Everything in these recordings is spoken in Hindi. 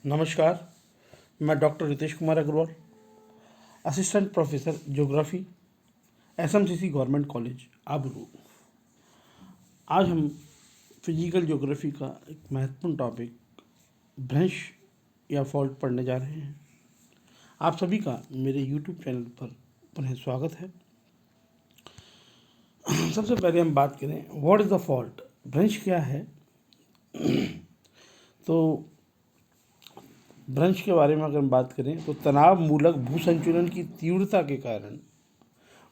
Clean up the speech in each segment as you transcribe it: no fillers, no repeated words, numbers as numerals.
नमस्कार। मैं doctor Ritesh Kumar Agarwal, assistant professor geography, SMCC government college आबरू। आज हम फिजिकल ज्योग्राफी का एक महत्वपूर्ण टॉपिक भ्रंश या फॉल्ट पढ़ने जा रहे हैं। आप सभी का मेरे यूट्यूब चैनल पर पुनः स्वागत है। सबसे पहले हम बात करें व्हाट इज़ द फॉल्ट, भ्रंश क्या है। तो भ्रंश के बारे में अगर हम बात करें तो तनाव मूलक भूसंचलन की तीव्रता के कारण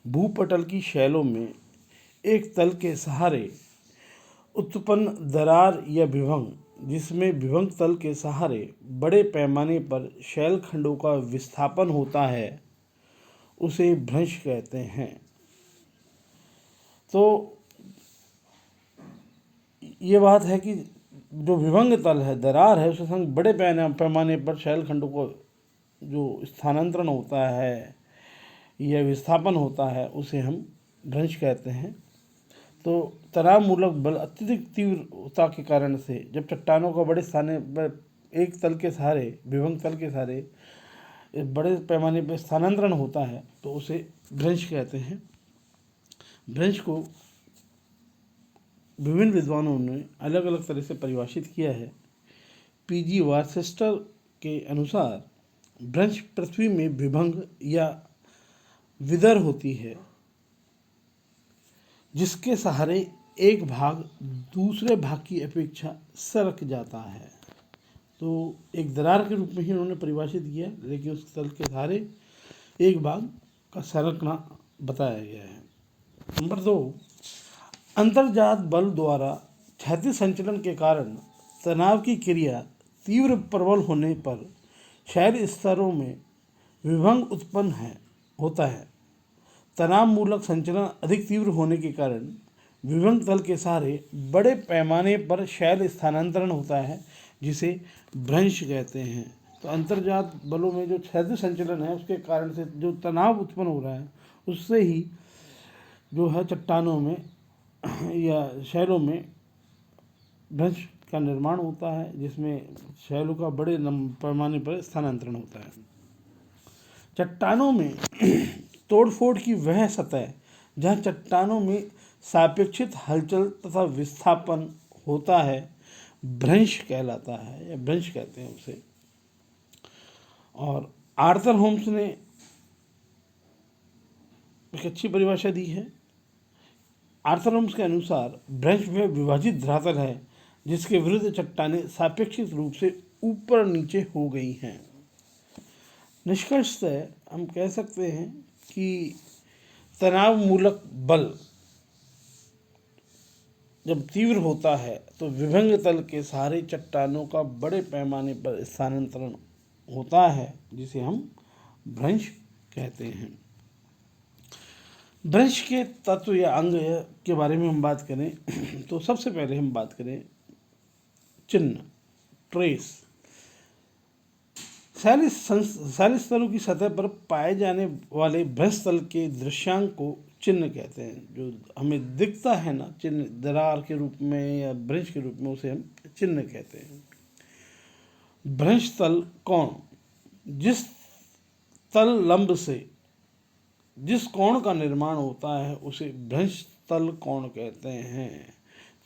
भूपटल की शैलों में एक तल के सहारे उत्पन्न दरार या विभंग, जिसमें विभंग तल के सहारे बड़े पैमाने पर शैल खंडों का विस्थापन होता है, उसे भ्रंश कहते हैं। तो ये बात है कि जो विभंग तल है, दरार है, उसके संग बड़े पैमाने पर शैल खंडों को जो स्थानांतरण होता है या विस्थापन होता है, उसे हम भ्रंश कहते हैं। तो तनाव मूलक बल अत्यधिक तीव्रता के कारण से जब चट्टानों का बड़े स्थान पर एक तल के सहारे, विभंग तल के सहारे बड़े पैमाने पर स्थानांतरण होता है, तो उसे भ्रंश कहते हैं। भ्रंश को विभिन्न विद्वानों ने अलग अलग तरह से परिभाषित किया है। पीजी वार्सेस्टर के अनुसार भ्रंश पृथ्वी में विभंग या विदर होती है, जिसके सहारे एक भाग दूसरे भाग की अपेक्षा सरक जाता है। तो एक दरार के रूप में ही उन्होंने परिभाषित किया, लेकिन उस तल के सहारे एक भाग का सरकना बताया गया है। नंबर 2, अंतर्जात बल द्वारा क्षैतिज संचलन के कारण तनाव की क्रिया तीव्र प्रबल होने पर शैल स्तरों में विभंग उत्पन्न होता है। तनाव मूलक संचलन अधिक तीव्र होने के कारण विभंग तल के सहारे बड़े पैमाने पर शैल स्थानांतरण होता है, जिसे भ्रंश कहते हैं। तो अंतर्जात बलों में जो क्षैतिज संचलन है, उसके कारण से जो तनाव उत्पन्न हो रहा है, उससे ही जो है चट्टानों में या शैलों में भ्रंश का निर्माण होता है, जिसमें शैलों का बड़े पैमाने पर स्थानांतरण होता है। चट्टानों में तोड़फोड़ की वह सतह जहाँ चट्टानों में सापेक्षित हलचल तथा विस्थापन होता है, भ्रंश कहलाता है या भ्रंश कहते हैं उसे। और आर्थर होम्स ने एक अच्छी परिभाषा दी है। आर्थर होम्स के अनुसार भ्रंश वह विभाजित धरातल है जिसके विरुद्ध चट्टानें सापेक्षित रूप से ऊपर नीचे हो गई हैं। निष्कर्षतः हम कह सकते हैं कि तनाव मूलक बल जब तीव्र होता है तो विभंग तल के सहारे चट्टानों का बड़े पैमाने पर स्थानांतरण होता है, जिसे हम भ्रंश कहते हैं। भ्रंश के तत्व या अंग के बारे में हम बात करें तो सबसे पहले हम बात करें चिन्ह, ट्रेस। शैल स्तरों की सतह पर पाए जाने वाले भ्रंश तल के दृश्यांक को चिन्ह कहते हैं। जो हमें दिखता है ना, चिन्ह दरार के रूप में या भ्रंश के रूप में, उसे हम चिन्ह कहते हैं। भ्रंश तल कोण, जिस तल लंब से जिस कोण का निर्माण होता है, उसे भ्रंश तल कोण कहते हैं।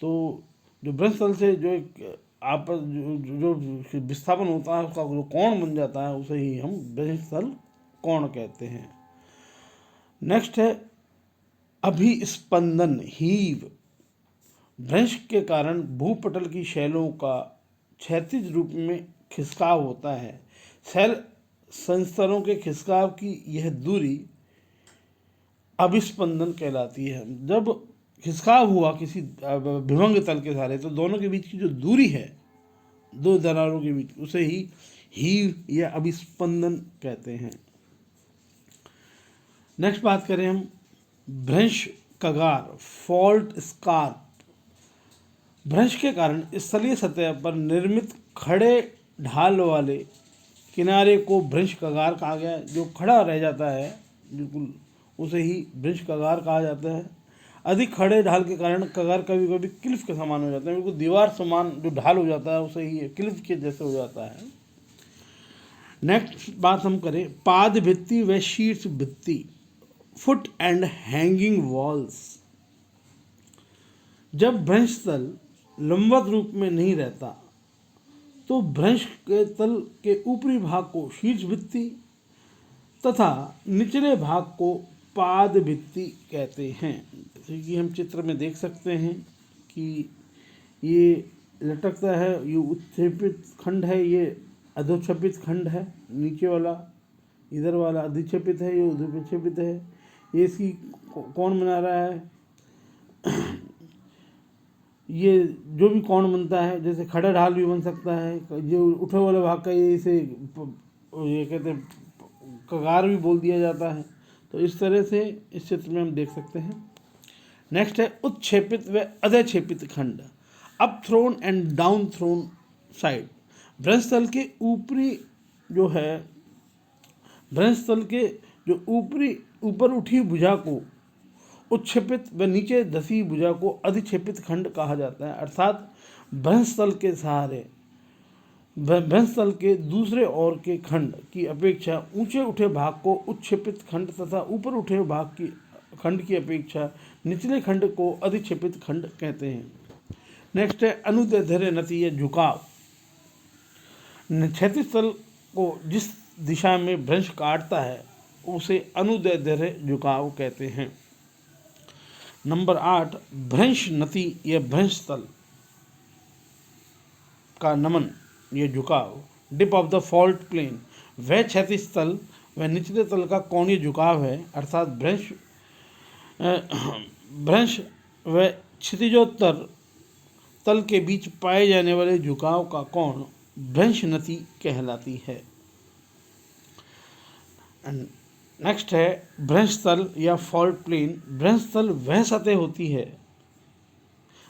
तो जो भ्रंश तल से जो एक आपस जो विस्थापन होता है, उसका जो कोण बन जाता है, उसे ही हम भ्रंश तल कोण कहते हैं। नेक्स्ट है अभिस्पंदन, हीव। भ्रंश के कारण भूपटल की शैलों का क्षैतिज रूप में खिसकाव होता है। शैल संस्तरों के खिसकाव की यह दूरी अभिस्पंदन कहलाती है। जब खिसकाव हुआ किसी विभंग तल के सहारे, तो दोनों के बीच की जो दूरी है, दो दरारों के बीच, उसे ही हीव या अभिस्पंदन कहते हैं। नेक्स्ट बात करें हम भ्रंश कगार, फॉल्ट स्कार्प। भ्रंश के कारण स्थलीय सतह पर निर्मित खड़े ढाल वाले किनारे को भ्रंश कगार कहा गया है। जो खड़ा रह जाता है बिल्कुल, उसे ही भ्रंश कगार कहा जाता है। अधिक खड़े ढाल के कारण कगार कभी कभी क्लिफ के समान हो जाता है, बिल्कुल दीवार समान जो ढाल हो जाता है, उसे ही क्लिफ के जैसे हो जाता है। नेक्स्ट बात हम करें पाद भित्ति व शीर्ष भित्ति, फुट एंड हैंगिंग वॉल्स। जब भ्रंश तल लंबवत रूप में नहीं रहता तो भ्रंश के तल के ऊपरी भाग को शीर्ष भित्ति तथा निचले भाग को पाद भित्ति कहते हैं। जैसे कि हम चित्र में देख सकते हैं कि ये लटकता है, ये उत्क्षेपित खंड है, ये अधोक्षेपित खंड है, नीचे वाला इधर वाला अधिक्षेपित है, ये अधोक्षेपित है। ये इसकी कौन बना रहा है, ये जो भी कौन बनता है, जैसे खड़ा ढाल भी बन सकता है, जो उठे वाले भाग का ये इसे ये कहते हैं कगार भी बोल दिया जाता है। तो इस तरह से इस चित्र में हम देख सकते हैं। नेक्स्ट है उत्क्षेपित व अधक्षेपित खंड, up thrown and down thrown side. भ्रंश तल के ऊपरी जो है, भ्रंश तल के जो ऊपर उठी भुजा को उत्क्षेपित व नीचे धसी भुजा को अधिक्षेपित खंड कहा जाता है। अर्थात भ्रंश तल के सहारे भ्रंश तल के दूसरे ओर के खंड की अपेक्षा ऊंचे उठे भाग को उत्क्षेपित खंड तथा ऊपर उठे भाग की खंड की अपेक्षा निचले खंड को अधिक्षेपित खंड कहते हैं। नेक्स्ट है अनुदैर्ध्य नति या झुकाव। क्षैतिज तल को जिस दिशा में भ्रंश काटता है उसे अनुदैर्ध्य झुकाव कहते हैं। नंबर 8 भ्रंश नति या भ्रंश तल का नमन ये झुकाव, dip of the fault plane. वह क्षैतिज तल व निचले तल का कोणीय झुकाव है। अर्थात भ्रंश व क्षितिजोत्तर तल के बीच पाए जाने वाले झुकाव का कोण भ्रंश नति कहलाती है। नेक्स्ट है भ्रंश तल या फॉल्ट प्लेन। भ्रंश तल वह सतह होती है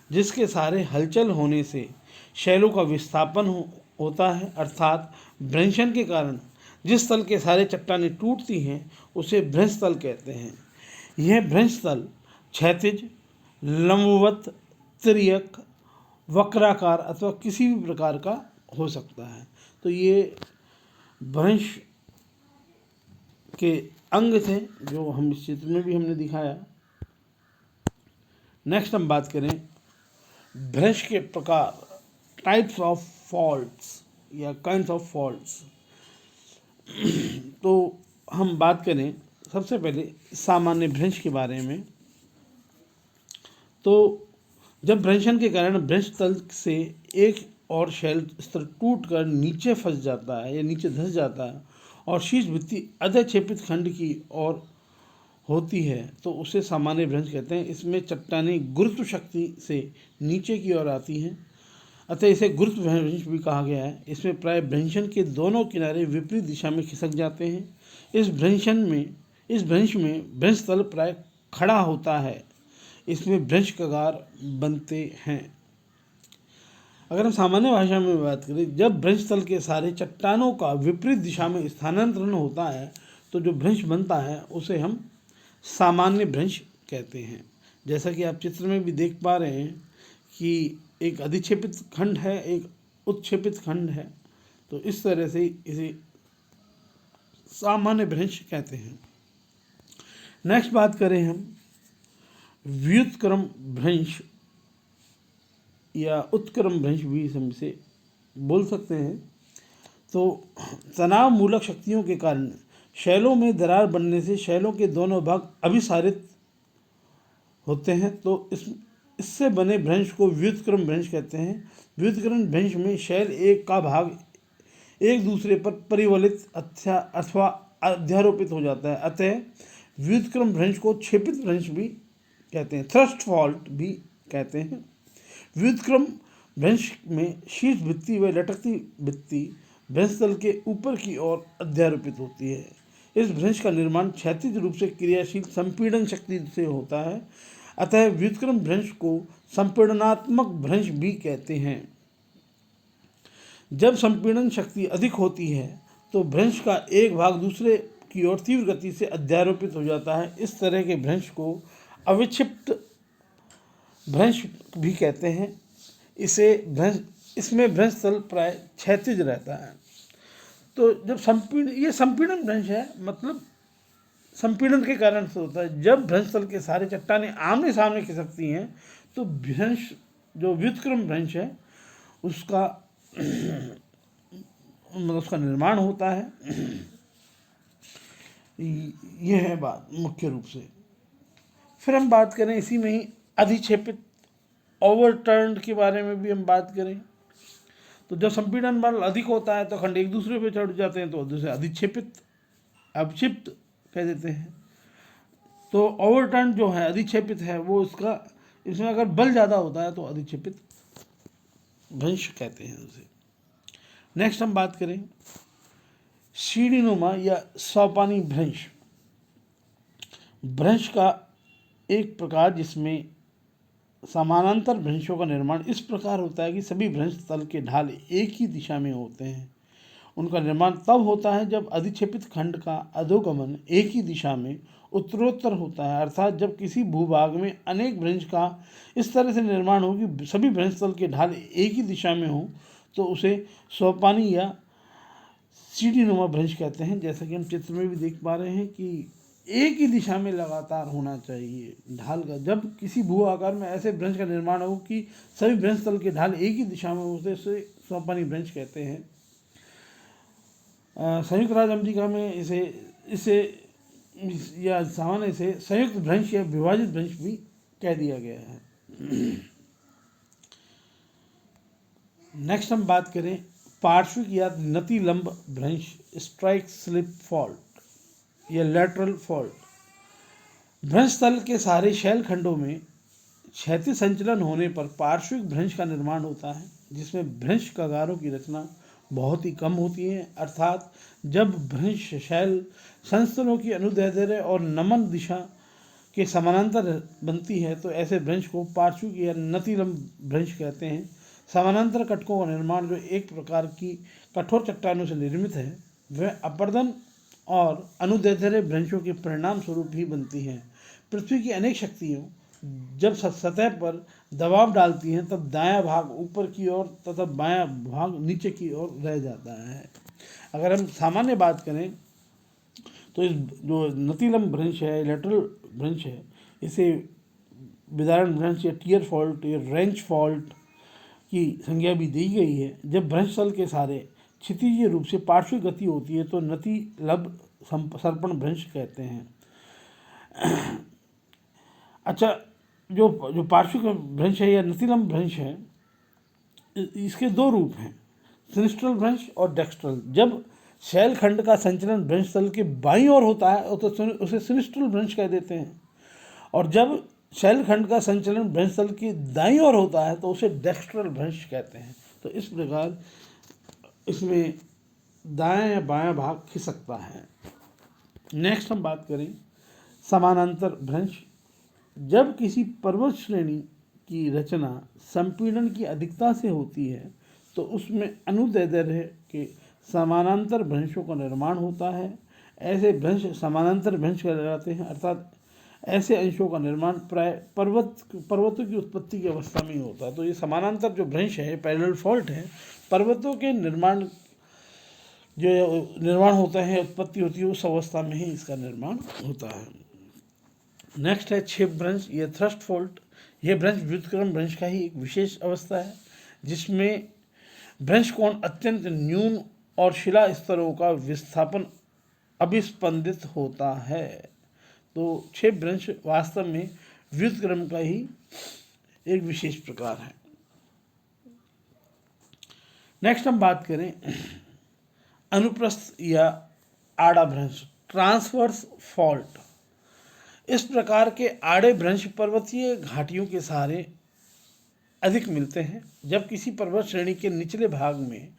जिसके सहारे हलचल होने से शैलों का विस्थापन होता है। अर्थात भ्रंशन के कारण जिस तल के सारे चट्टानें टूटती हैं उसे भ्रंश तल कहते हैं। यह भ्रंश तल क्षैतिज, लंबवत, तिर्यक, वक्राकार अथवा किसी भी प्रकार का हो सकता है। तो ये भ्रंश के अंग थे जो हम इस चित्र में भी हमने दिखाया। नेक्स्ट हम बात करें भ्रंश के प्रकार, टाइप्स ऑफ फॉल्ट्स या काइंड्स ऑफ फॉल्ट्स। तो हम बात करें सबसे पहले सामान्य भ्रंश के बारे में। तो जब भ्रंशन के कारण भ्रंश तल से एक और शैल स्तर टूट कर नीचे फंस जाता है या नीचे धंस जाता है और शीर्ष भित्ति अधक्षेपित खंड की ओर होती है तो उसे सामान्य भ्रंश कहते हैं। इसमें चट्टानें गुरुत्व शक्ति से नीचे की ओर आती हैं, अतः इसे गुरुत्व भ्रंश भी कहा गया है। इसमें प्राय भ्रंशन के दोनों किनारे विपरीत दिशा में खिसक जाते हैं। इस भ्रंश में भ्रंश तल प्राय खड़ा होता है। इसमें भ्रंश कगार बनते हैं। अगर हम सामान्य भाषा में बात करें, जब भ्रंश तल के सारे चट्टानों का विपरीत दिशा में स्थानांतरण होता है तो जो भ्रंश बनता है उसे हम सामान्य भ्रंश कहते हैं। जैसा कि आप चित्र में भी देख पा रहे हैं कि एक अधिक्षेपित खंड है, एक उत्क्षेपित खंड है। तो इस तरह से इसे सामान्य भ्रंश कहते हैं। नेक्स्ट बात करें हम व्युत्क्रम भ्रंश या उत्क्रम भ्रंश भी हम इसे बोल सकते हैं। तो तनाव मूलक शक्तियों के कारण शैलों में दरार बनने से शैलों के दोनों भाग अभिसारित होते हैं। तो इससे बने भ्रंश को व्युत्क्रम भ्रंश कहते हैं। व्युत्क्रम भ्रंश में शैल एक का भाग एक दूसरे पर परिवलित अथवा अध्यारोपित हो जाता है। अतः व्युत्क्रम भ्रंश को क्षेपित भ्रंश भी कहते हैं, थ्रस्ट फॉल्ट भी कहते हैं। व्युत्क्रम भ्रंश में शीर्ष भित्ति व लटकती भित्ति भ्रंश तल के ऊपर की ओर अध्यारोपित होती है। इस भ्रंश का निर्माण क्षैतिज रूप से क्रियाशील संपीड़न शक्ति से होता है। अतः व्युत्क्रम भ्रंश को संपीड़नात्मक भ्रंश भी कहते हैं। जब संपीड़न शक्ति अधिक होती है तो भ्रंश का एक भाग दूसरे की ओर तीव्र गति से अध्यारोपित हो जाता है। इस तरह के भ्रंश को अविक्षिप्त भ्रंश भी कहते हैं। इसमें भ्रंश तल प्राय क्षैतिज रहता है। तो जब ये संपीड़न भ्रंश है, मतलब संपीड़न के कारण से होता है। जब भ्रंश तल के सारे चट्टानें आमने सामने खिसकती हैं तो भ्रंश, जो व्युत्क्रम भ्रंश है, उसका मतलब उसका निर्माण होता है। यह है बात मुख्य रूप से। फिर हम बात करें इसी में ही अधिक्षेपित, ओवरटर्न्ड के बारे में भी हम बात करें। तो जब संपीड़न बल अधिक होता है तो खंड एक दूसरे पे चढ़ जाते हैं, तो दूसरे अधिक्षेपित, अवक्षिप्त कह देते हैं। तो ओवरटर्न जो है, अधिक्षेपित है, वो उसका, इसमें अगर बल ज़्यादा होता है तो अधिक्षेपित भ्रंश कहते हैं उसे। नेक्स्ट हम बात करें सीढ़ीनुमा या सोपानी भ्रंश। भ्रंश का एक प्रकार जिसमें समानांतर भ्रंशों का निर्माण इस प्रकार होता है कि सभी भ्रंश तल के ढाल एक ही दिशा में होते हैं। उनका निर्माण तब होता है जब अधिक्षेपित खंड का अधोगमन एक ही दिशा में उत्तरोत्तर होता है, अर्थात जब किसी भूभाग में अनेक भ्रंश का इस तरह से निर्माण हो कि सभी भ्रंश तल के ढाल एक ही दिशा में हो, तो उसे सोपानी या सीढ़ीनुमा भ्रंश कहते हैं। जैसा कि हम चित्र में भी देख पा रहे हैं कि एक ही दिशा में लगातार होना चाहिए ढाल का। जब किसी भू आकार में ऐसे भ्रंश का निर्माण हो कि सभी भ्रंश तल के ढाल एक ही दिशा में होते, उसे सोपानी भ्रंश कहते हैं। संयुक्त राज्य अमेरिका में इसे या सामान्य से संयुक्त भ्रंश या विभाजित भ्रंश भी कह दिया गया है। नेक्स्ट हम बात करें पार्श्विक या नतिलंब भ्रंश, स्ट्राइक स्लिप फॉल्ट या लैटरल फॉल्ट। भ्रंश तल के सारे शैल खंडों में क्षैतिज संचलन होने पर पार्श्विक भ्रंश का निर्माण होता है, जिसमें भ्रंश कगारों की रचना बहुत ही कम होती है, अर्थात जब भ्रंश शैल संस्तरों की अनुदैर्ध्य और नमन दिशा के समानांतर बनती है, तो ऐसे भ्रंश को पार्श्विक या नतिलंब भ्रंश कहते हैं। समानांतर कटकों का निर्माण जो एक प्रकार की कठोर चट्टानों से निर्मित है, वह अपर्दन और अनुदैर्ध्य भ्रंशों के परिणाम स्वरूप ही बनती है। पृथ्वी की अनेक शक्तियों जब सतह पर दबाव डालती हैं, तब दायां भाग ऊपर की ओर तथा बायां भाग नीचे की ओर रह जाता है। अगर हम सामान्य बात करें तो इस जो नतिलंब भ्रंश है, लेटरल भ्रंश है, इसे विदारण भ्रंश या टियर फॉल्ट या रेंच फॉल्ट की संज्ञा भी दी गई है। जब भ्रंश तल के सारे क्षितिजीय रूप से पार्श्विक गति होती है तो नतिलंब सर्पण भ्रंश कहते हैं। अच्छा, जो पार्श्विक भ्रंश है या नतिलंब भ्रंश है, इसके दो रूप हैं, सिनिस्ट्रल भ्रंश और डेक्स्ट्रल। जब शैल खंड का संचलन भ्रंश तल के बाईं ओर होता है तो उसे सिनिस्ट्रल भ्रंश कह देते हैं, और जब शैल खंड का संचलन भ्रंश तल की दाईं ओर होता है तो उसे डेक्स्ट्रल भ्रंश कहते हैं। तो इस प्रकार इसमें दायां या बायां भाग खिसकता है। नेक्स्ट हम बात करें समानांतर भ्रंश। जब किसी पर्वत श्रेणी की रचना संपीड़न की अधिकता से होती है तो उसमें अनुदैर्ध्य के समानांतर भ्रंशों का निर्माण होता है। ऐसे भ्रंश समानांतर भ्रंश कहलाते हैं, अर्थात ऐसे अंशों का निर्माण प्राय पर्वतों की उत्पत्ति की अवस्था में ही होता है। तो ये समानांतर जो भ्रंश है, पैरेलल फॉल्ट है, पर्वतों के निर्माण होता है, उत्पत्ति होती है, उस अवस्था में ही इसका निर्माण होता है। नेक्स्ट है क्षेप भ्रंश या थ्रस्ट फॉल्ट। यह भ्रंश व्युत्क्रम भ्रंश का ही एक विशेष अवस्था है, जिसमें भ्रंश कोण अत्यंत न्यून और शिला स्तरों का विस्थापन अभिस्पंदित होता है। तो क्षेप भ्रंश वास्तव में व्युत्क्रम का ही एक विशेष प्रकार है। नेक्स्ट हम बात करें अनुप्रस्थ या आड़ा भ्रंश, ट्रांसवर्स फॉल्ट। इस प्रकार के आड़े भ्रंश पर्वतीय घाटियों के सहारे अधिक मिलते हैं। जब किसी पर्वत श्रेणी के निचले भाग में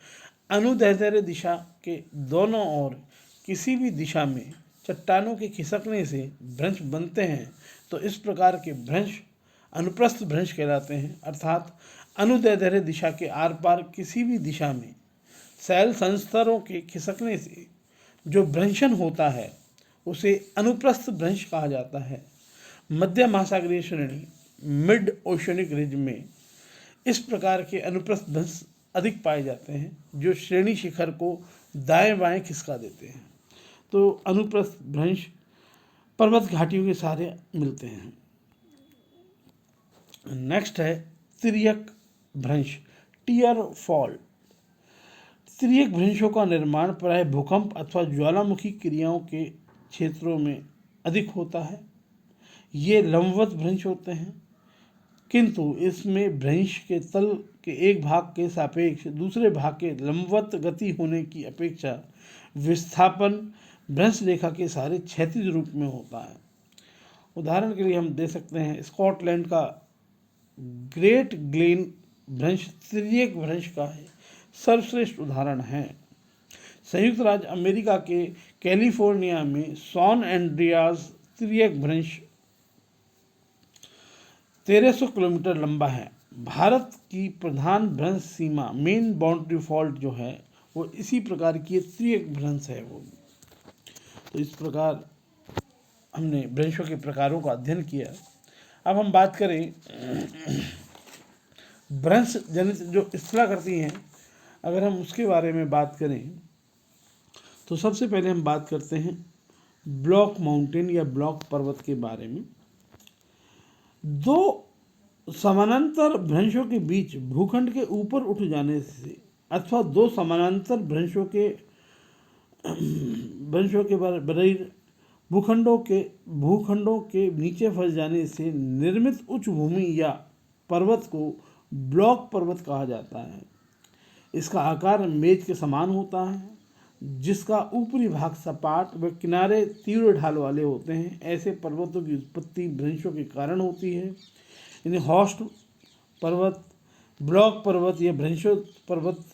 अनुदैर्ध्य दिशा के दोनों ओर किसी भी दिशा में चट्टानों के खिसकने से भ्रंश बनते हैं, तो इस प्रकार के भ्रंश अनुप्रस्थ भ्रंश कहलाते हैं, अर्थात अनुदैर्ध्य दिशा के आर पार किसी भी दिशा में शैल संस्तरों के खिसकने से जो भ्रंशन होता है उसे अनुप्रस्थ भ्रंश कहा जाता है। मध्य महासागरीय श्रेणी, मिड ओशनिक रिज में इस प्रकार के अनुप्रस्थ भ्रंश अधिक पाए जाते हैं, जो श्रेणी शिखर को दाएं बाएं खिसका देते हैं। तो अनुप्रस्थ भ्रंश पर्वत घाटियों के सहारे मिलते हैं। नेक्स्ट है तिर्यक भ्रंश, टियर फॉल। तिर्यक भ्रंशों का निर्माण प्राय भूकंप अथवा ज्वालामुखी क्रियाओं के क्षेत्रों में अधिक होता है। ये लंबवत भ्रंश होते हैं, किंतु इसमें भ्रंश के तल के एक भाग के सापेक्ष दूसरे भाग के लंबवत गति होने की अपेक्षा विस्थापन भ्रंश रेखा के सहारे क्षैतिज रूप में होता है। उदाहरण के लिए हम दे सकते हैं स्कॉटलैंड का ग्रेट ग्लेन भ्रंश तिर्यक भ्रंश का है सर्वश्रेष्ठ उदाहरण है। संयुक्त राज्य अमेरिका के कैलिफोर्निया में सॉन एंड्रियाज तिर्यक भ्रंश 1300 किलोमीटर लंबा है। भारत की प्रधान भ्रंश सीमा मेन बाउंड्री फॉल्ट जो है वो इसी प्रकार की तिर्यक भ्रंश है वो। तो इस प्रकार हमने भ्रंशों के प्रकारों का अध्ययन किया। अब हम बात करें भ्रंश जनित जो स्थलाकृति हैं, अगर हम उसके बारे में बात करें तो सबसे पहले हम बात करते हैं ब्लॉक माउंटेन या ब्लॉक पर्वत के बारे में। दो समानांतर भ्रंशों के बीच भूखंड के ऊपर उठ जाने से अथवा दो समानांतर भ्रंशों के बराबर भूखंडों के नीचे फंस जाने से निर्मित उच्च भूमि या पर्वत को ब्लॉक पर्वत कहा जाता है। इसका आकार मेज के समान होता है, जिसका ऊपरी भाग सपाट व किनारे तीव्र ढाल वाले होते हैं। ऐसे पर्वतों की उत्पत्ति भ्रंशों के कारण होती है। इन्हें हॉस्ट पर्वत, ब्लॉक पर्वत या भ्रंशोत पर्वत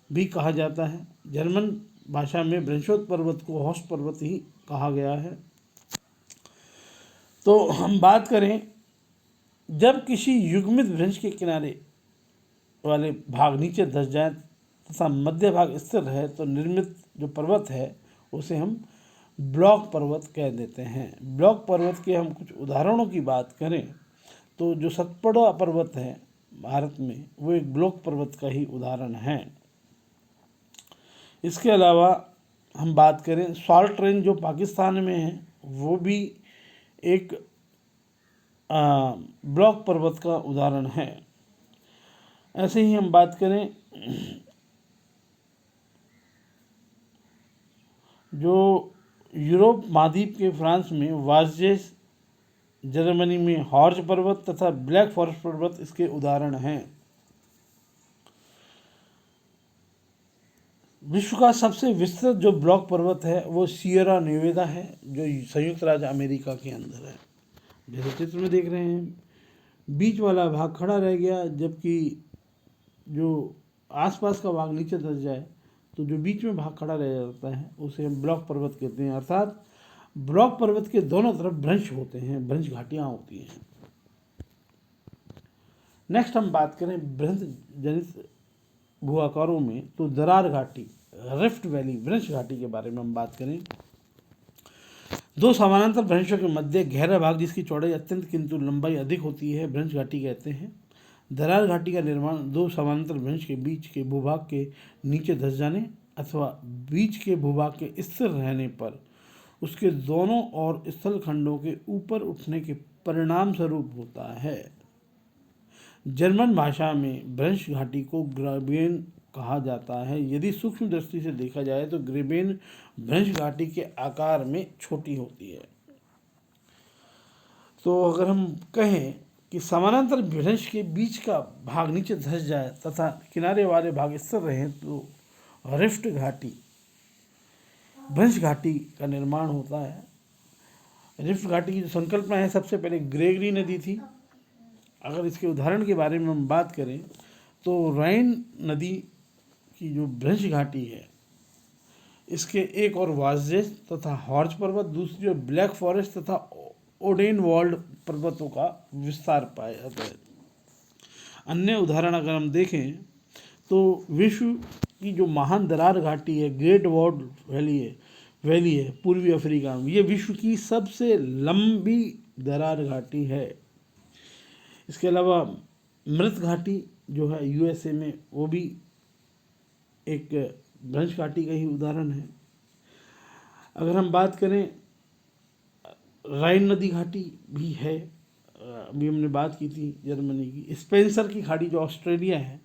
भी कहा जाता है। जर्मन भाषा में भ्रंशोत पर्वत को हॉस्ट पर्वत ही कहा गया है। तो हम बात करें, जब किसी युग्मित भ्रंश के किनारे वाले भाग नीचे धंस जाए तथा मध्य भाग स्थिर रहे तो निर्मित जो पर्वत है उसे हम ब्लॉक पर्वत कह देते हैं। ब्लॉक पर्वत के हम कुछ उदाहरणों की बात करें तो जो सतपुड़ा पर्वत है भारत में वो एक ब्लॉक पर्वत का ही उदाहरण है। इसके अलावा हम बात करें सॉल्ट रेंज जो पाकिस्तान में है वो भी एक ब्लॉक पर्वत का उदाहरण है। ऐसे ही हम बात करें जो यूरोप महाद्वीप के फ्रांस में वाज़ेस, जर्मनी में हॉर्ज पर्वत तथा ब्लैक फॉरेस्ट पर्वत इसके उदाहरण हैं। विश्व का सबसे विस्तृत जो ब्लॉक पर्वत है वो सियरा नेवेदा है, जो संयुक्त राज्य अमेरिका के अंदर है। जैसे चित्र में देख रहे हैं, बीच वाला भाग खड़ा रह गया, जबकि जो आसपास का भाग नीचे धंस जाए तो जो बीच में भाग खड़ा रह जाता है उसे हम ब्लॉक पर्वत कहते हैं। अर्थात ब्लॉक पर्वत के दोनों तरफ भ्रंश होते हैं, भ्रंश घाटियाँ होती हैं। नेक्स्ट हम बात करें भ्रंश जनित भू आकारों में तो दरार घाटी, रिफ्ट वैली, भ्रंश घाटी के बारे में हम बात करें। दो समानांतर भ्रंशों के मध्य गहरा भाग जिसकी चौड़ाई अत्यंत किंतु लंबाई अधिक होती है भ्रंश घाटी कहते हैं। दरार घाटी का निर्माण दो समानांतर भ्रंश के बीच के भूभाग के नीचे धंस जाने अथवा बीच के भूभाग के स्थिर रहने पर उसके दोनों और स्थल खंडों के ऊपर उठने के परिणाम स्वरूप होता है। जर्मन भाषा में भ्रंश घाटी को ग्रेबेन कहा जाता है। यदि सूक्ष्म दृष्टि से देखा जाए तो ग्रेबेन भ्रंश घाटी के आकार में छोटी होती है। तो अगर हम कहें कि समानांतर भ्रंश के बीच का भाग नीचे धंस जाए तथा किनारे वाले भाग स्थिर रहें तो रिफ्ट घाटी, भ्रंश घाटी का निर्माण होता है। रिफ्ट घाटी की जो संकल्पना है सबसे पहले ग्रेगरी नदी थी। अगर इसके उदाहरण के बारे में हम बात करें तो राइन नदी की जो भ्रंश घाटी है इसके एक और वाज़ेस तथा हॉर्ज पर्वत, दूसरी और ब्लैक फॉरेस्ट तथा ओडेनवाल्ड पर्वतों का विस्तार पाया जाता है। अन्य उदाहरण अगर हम देखें तो विश्व की जो महान दरार घाटी है, ग्रेट वॉर्ड वैली है पूर्वी अफ्रीका में, ये विश्व की सबसे लंबी दरार घाटी है। इसके अलावा मृत घाटी जो है यूएसए में वो भी एक भ्रंश घाटी का ही उदाहरण है। अगर हम बात करें, राइन नदी घाटी भी है, अभी हमने बात की थी जर्मनी की। स्पेंसर की खाड़ी जो ऑस्ट्रेलिया है,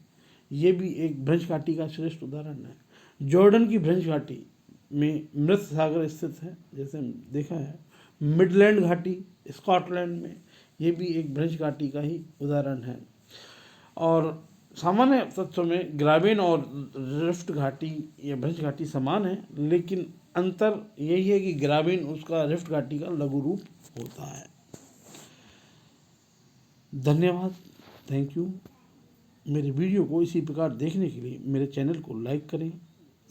ये भी एक भ्रंश घाटी का श्रेष्ठ उदाहरण है। जॉर्डन की भ्रंश घाटी में मृत सागर स्थित है, जैसे देखा है। मिडलैंड घाटी स्कॉटलैंड में, ये भी एक भ्रंश घाटी का ही उदाहरण है। और सामान्य तत्व में ग्रामीण और रिफ्ट घाटी या भ्रंश घाटी समान है, लेकिन अंतर यही है कि ग्रामीण उसका रिफ्ट घाटी का लघु रूप होता है। धन्यवाद, थैंक यू। मेरे वीडियो को इसी प्रकार देखने के लिए मेरे चैनल को लाइक करें,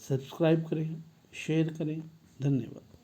सब्सक्राइब करें, शेयर करें। धन्यवाद।